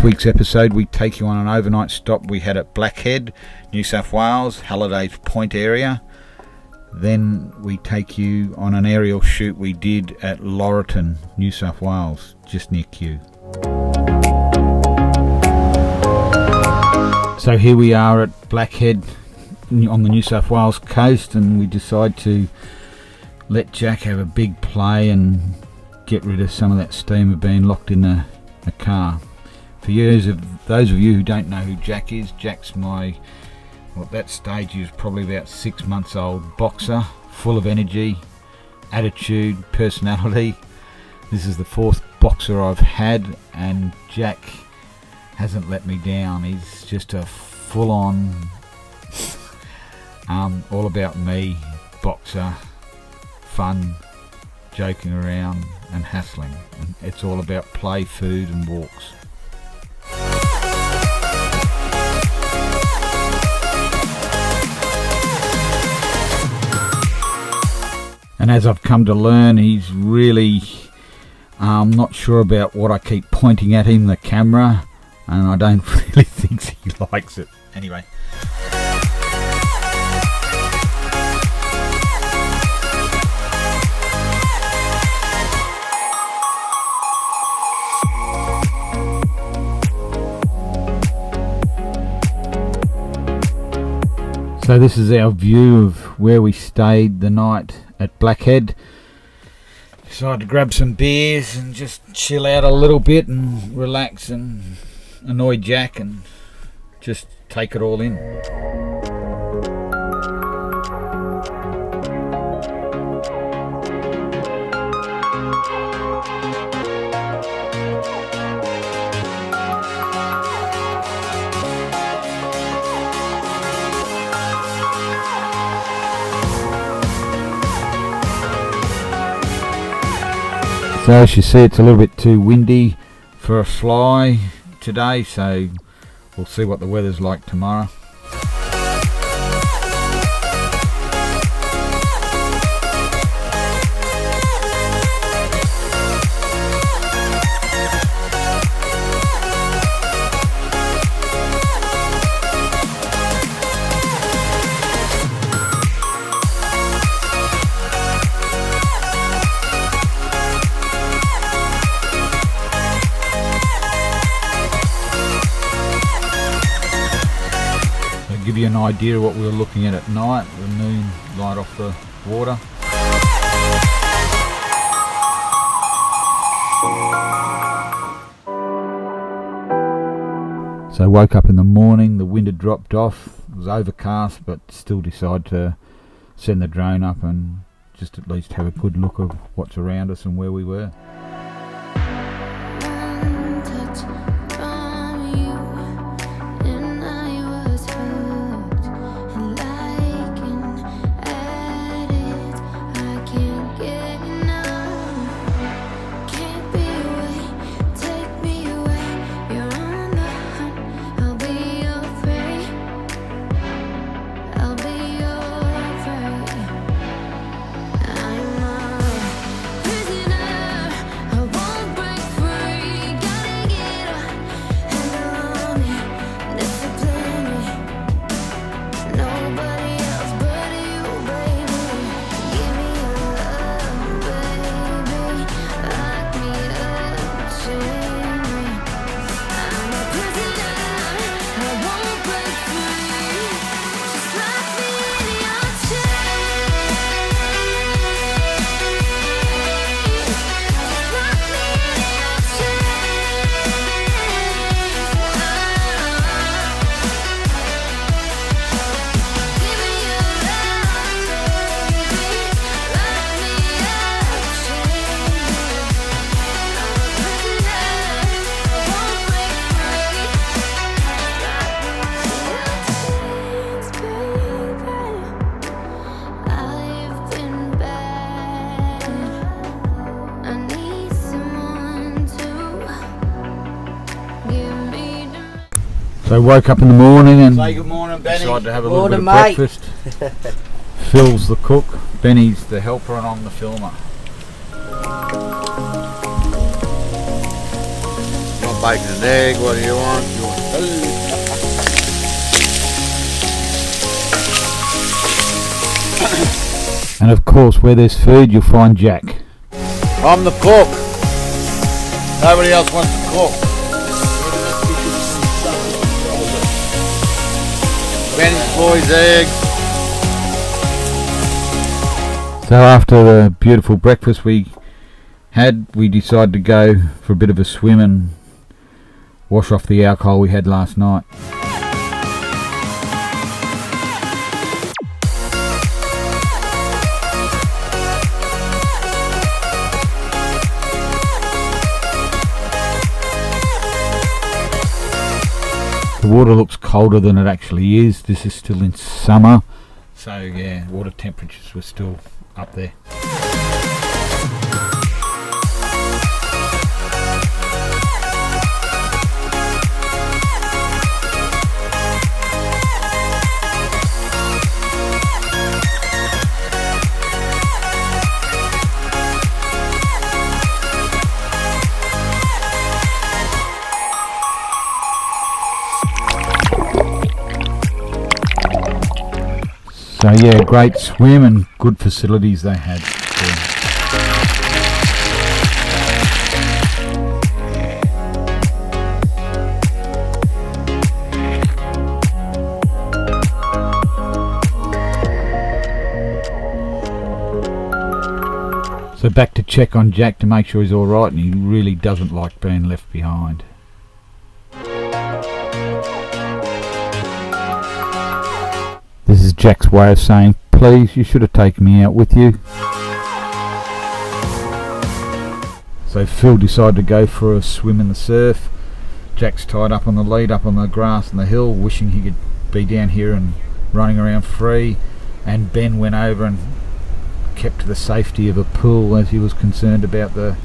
week's episode, we take you on an overnight stop we had at Blackhead, New South Wales, Halliday's Point area. Then we take you on an aerial shoot we did at Laurieton, New South Wales, just near Kew. So here we are at Blackhead on the New South Wales coast, and we decide to let Jack have a big play and get rid of some of that steam of being locked in a car. For those of you who don't know who Jack is, Jack's my, well, at that stage he was probably about 6 months old boxer, full of energy, attitude, personality. This is the fourth boxer I've had, and Jack hasn't let me down. He's just a full-on, all about me boxer, fun, joking around and hassling. And it's all about play, food and walks. And as I've come to learn, he's really not sure about what I keep pointing at him, the camera, and I don't really think he likes it. Anyway. So this is our view of where we stayed the night at Blackhead. Decided to grab some beers and just chill out a little bit and relax and annoy Jack and just take it all in. So as you see, it's a little bit too windy for a fly today, so we'll see what the weather's like tomorrow. Give you an idea of what we were looking at night, the moon light off the water. So woke up in the morning, the wind had dropped off, it was overcast, but still decided to send the drone up and just at least have a good look of what's around us and where we were. So woke up in the morning and say good morning, Benny. Decided to have a little bit of breakfast. Phil's the cook, Benny's the helper, and I'm the filmer. bacon and egg, what do you want? You want food? And of course, where there's food, you'll find Jack. I'm the cook. Nobody else wants to cook. Spanish boys, eggs. So after the beautiful breakfast we had, we decided to go for a bit of a swim and wash off the alcohol we had last night. The water looks colder than it actually is. This is still in summer, so yeah, water temperatures were still up there. So yeah, great swim and good facilities they had. So back to check on Jack to make sure he's alright, and he really doesn't like being left behind. This is Jack's way of saying, please, you should have taken me out with you. So Phil decided to go for a swim in the surf. Jack's tied up on the lead, up on the grass on the hill, wishing he could be down here and running around free. And Ben went over and kept to the safety of a pool, as he was concerned about the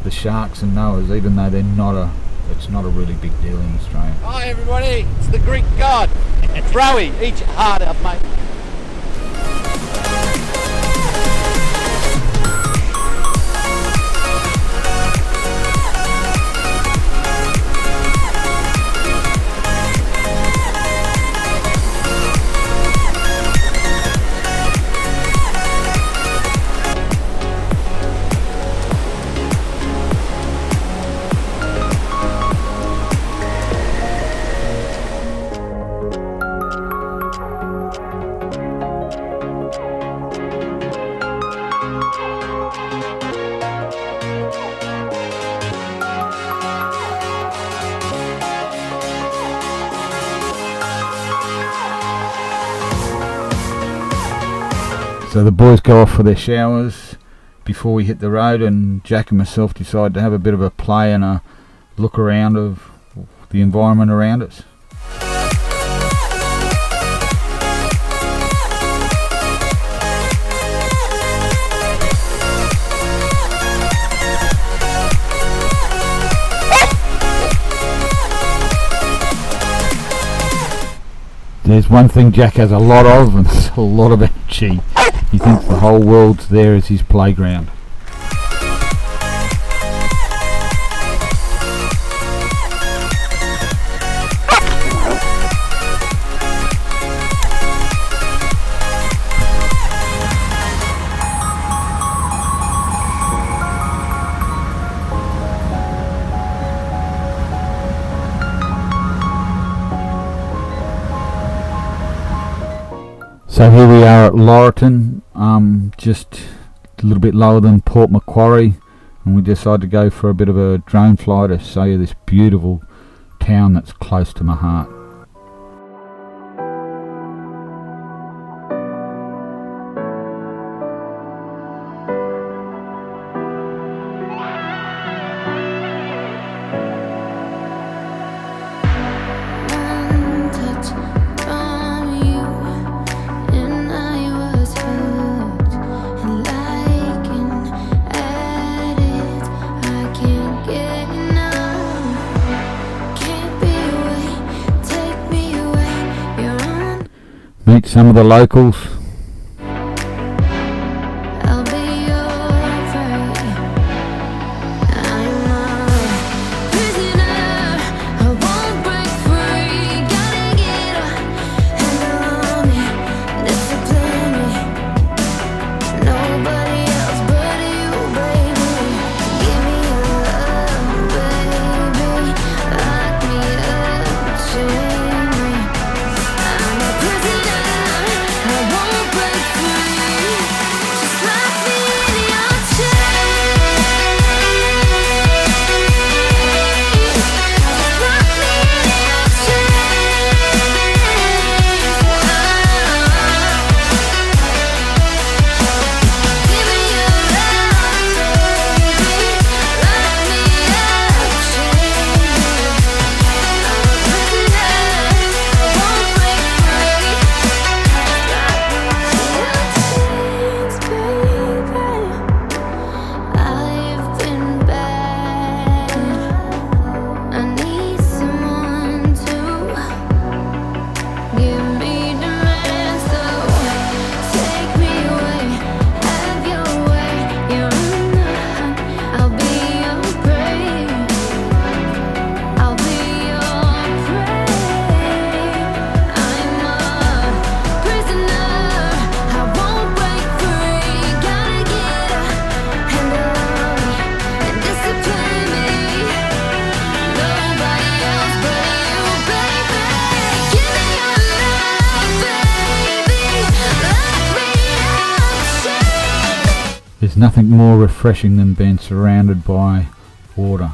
sharks and Noahs, even though it's not a really big deal in Australia. Hi everybody, it's the Greek god. Throwy, eat your heart out, mate. So the boys go off for their showers before we hit the road, and Jack and myself decide to have a bit of a play and a look around of the environment around us. There's one thing Jack has a lot of, and it's a lot of energy. He thinks the whole world's there as his playground. So here we are at Laurieton, just a little bit lower than Port Macquarie, and we decided to go for a bit of a drone fly to show you this beautiful town that's close to my heart. Meet some of the locals. There's nothing more refreshing than being surrounded by water.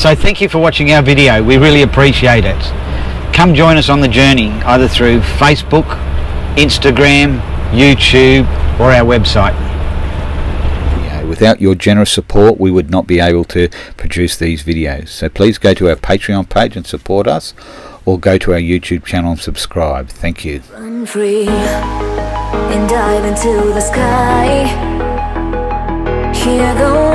So thank you for watching our video, we really appreciate it. Come join us on the journey either through Facebook, Instagram, YouTube or our website. Without your generous support we would not be able to produce these videos, so please go to our Patreon page and support us, or go to our YouTube channel and subscribe. Thank you. Run free and dive into the sky. Hear the